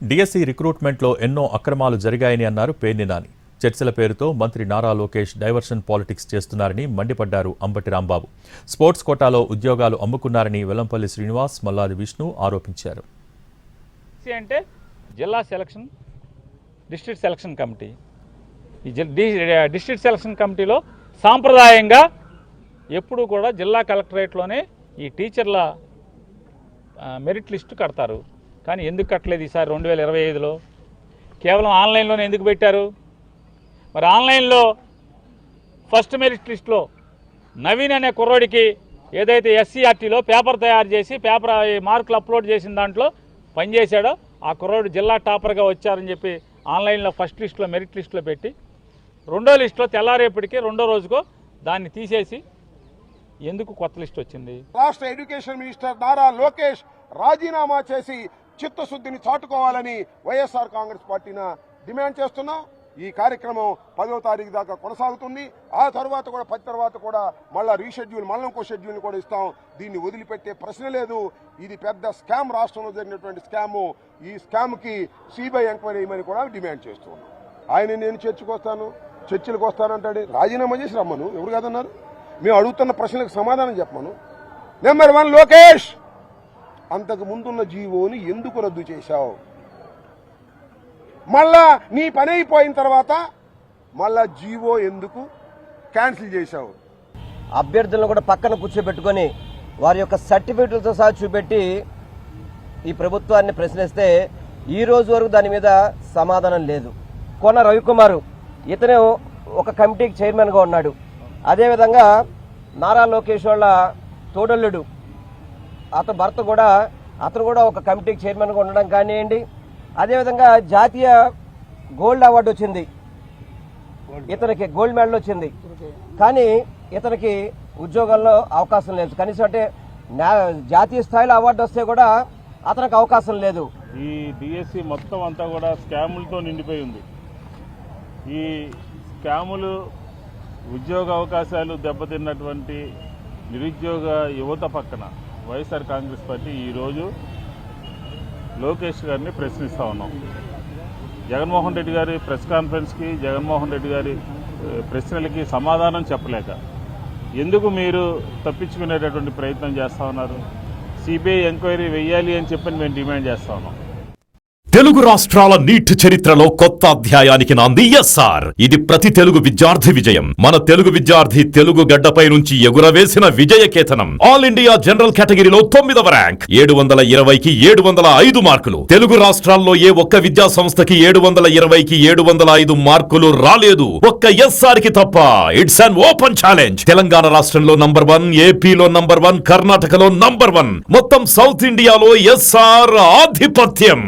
DSC రిక్రూట్మెంట్లో ఎన్నో అక్రమాలు జరిగాయని అన్నారు పేర్ని నాని. చర్చల పేరుతో మంత్రి నారా లోకేష్ డైవర్షన్ పాలిటిక్స్ చేస్తున్నారని మండిపడ్డారు అంబటి రాంబాబు. స్పోర్ట్స్ కోటాలో ఉద్యోగాలు అమ్ముకున్నారని వెల్లంపల్లి శ్రీనివాస్, మల్లాది విష్ణు ఆరోపించారు. అంటే జిల్లా సెలక్షన్, డిస్ట్రిక్ట్ సెలక్షన్ కమిటీ. ఈ డిస్ట్రిక్ట్ సెలక్షన్ కమిటీలో సాంప్రదాయంగా ఎప్పుడు కూడా జిల్లా కలెక్టరేట్లోనే ఈ టీచర్ల మెరిట్ లిస్టు కడతారు. కానీ ఎందుకు కట్టలేదు ఈసారి 2025లో? కేవలం ఆన్లైన్లోనే ఎందుకు పెట్టారు? మరి ఆన్లైన్లో ఫస్ట్ మెరిట్ లిస్టులో నవీన్ అనే కుర్రోడికి ఏదైతే ఎస్సీఆర్టీలో పేపర్ తయారు చేసి మార్కులు అప్లోడ్ చేసిన దాంట్లో పనిచేశాడో ఆ కుర్రోడు జిల్లా టాపర్గా వచ్చారని చెప్పి ఆన్లైన్లో ఫస్ట్ లిస్టులో మెరిట్ లిస్టులో పెట్టి రెండో లిస్టులో తెల్లారేపటికి రెండో రోజుకో దాన్ని తీసేసి ఎందుకు కొత్త లిస్ట్ వచ్చింది? రాష్ట్ర ఎడ్యుకేషన్ మినిస్టర్ నారా లోకేష్ రాజీనామా చేసి చిత్తశుద్ధిని చాటుకోవాలని వైఎస్ఆర్ కాంగ్రెస్ పార్టీని డిమాండ్ చేస్తున్నాం. ఈ కార్యక్రమం 10వ తారీఖు దాకా కొనసాగుతుంది. ఆ తర్వాత కూడా 10 తర్వాత కూడా మళ్ళీ రీషెడ్యూల్, మళ్ళీ ఇంకో షెడ్యూల్ని కూడా ఇస్తాం. దీన్ని వదిలిపెట్టే ప్రశ్న లేదు. ఇది పెద్ద స్కామ్, రాష్ట్రంలో జరిగినటువంటి స్కాము. ఈ స్కామ్కి సిబిఐ ఎంక్వైరీ చేయమని కూడా డిమాండ్ చేస్తున్నాం. ఆయన నేను చర్చలకు వస్తానంటాడు. రాజీనామా చేసి రమ్మను, ఎవరు కాదన్నారు? మేము అడుగుతున్న ప్రశ్నలకు సమాధానం చెప్పమను. నెంబర్ 1, లోకేష్ అంతకు ముందున్న జీవోని ఎందుకు రద్దు చేశావు? మళ్ళా నీ పని అయిపోయిన తర్వాత మళ్ళా జీవో ఎందుకు క్యాన్సిల్ చేశావు? అభ్యర్థులను కూడా పక్కన కూర్చోబెట్టుకొని వారి యొక్క సర్టిఫికెట్లతో సహా చూపెట్టి ఈ ప్రభుత్వాన్ని ప్రశ్నిస్తే ఈ రోజు వరకు దాని మీద సమాధానం లేదు. కోన రవికుమారు ఇతను ఒక కమిటీకి చైర్మన్గా ఉన్నాడు. అదేవిధంగా నారా లోకేష్ వాళ్ళ తోడల్లుడు అతని భర్త కూడా అతను కూడా ఒక కమిటీకి చైర్మన్గా ఉండడం కానివ్వండి. అదేవిధంగా జాతీయ గోల్డ్ అవార్డు వచ్చింది, ఇతనికి గోల్డ్ మెడల్ వచ్చింది. కానీ ఇతనికి ఉద్యోగాల్లో అవకాశం లేదు. కనీసం అంటే జాతీయ స్థాయిలో అవార్డు వస్తే కూడా అతనికి అవకాశం లేదు. ఈ డిఎస్సి మొత్తం అంతా కూడా స్కాములతో నిండిపోయి ఉంది. ఈ స్కాములు ఉద్యోగ అవకాశాలు దెబ్బతిన్నటువంటి నిరుద్యోగ యువత పక్కన వైఎస్ఆర్ కాంగ్రెస్ పార్టీ ఈరోజు లోకేష్ గారిని ప్రశ్నిస్తూ ఉన్నాం. జగన్మోహన్ రెడ్డి గారి ప్రెస్ కాన్ఫరెన్స్కి, జగన్మోహన్ రెడ్డి గారి ప్రశ్నలకి సమాధానం చెప్పలేక ఎందుకు మీరు తప్పించుకునేటటువంటి ప్రయత్నం చేస్తూ ఉన్నారు? సిబిఐ ఎంక్వైరీ వెయ్యాలి అని చెప్పని మేము డిమాండ్ చేస్తూ ఉన్నాం. తెలుగు రాష్ట్రాల నీట్ చరిత్రలో కొత్త అధ్యాయానికి నాంది ఎస్ఆర్. ఇది ప్రతి తెలుగు విద్యార్థి విజయం. మన తెలుగు విద్యార్థి తెలుగు గడ్డపై నుంచి ఎగురవేసిన విజయకేతనం. ఆల్ ఇండియా జనరల్ కేటగిరీలో 9వ ర్యాంక్, 720కి 705 మార్కులు. తెలుగు రాష్ట్రాల్లో ఏ ఒక్క విద్యా సంస్థకి 720కి 705 మార్కులు రాలేదు, ఒక్క ఎస్ఆర్ కి తప్ప. It's an open challenge. Telangana రాష్ట్రంలో నంబర్ 1, ఏపీలో నంబర్ 1, కర్ణాటకలో నంబర్ 1, మొత్తం సౌత్ ఇండియాలో ఎస్ఆర్ ఆధిపత్యం.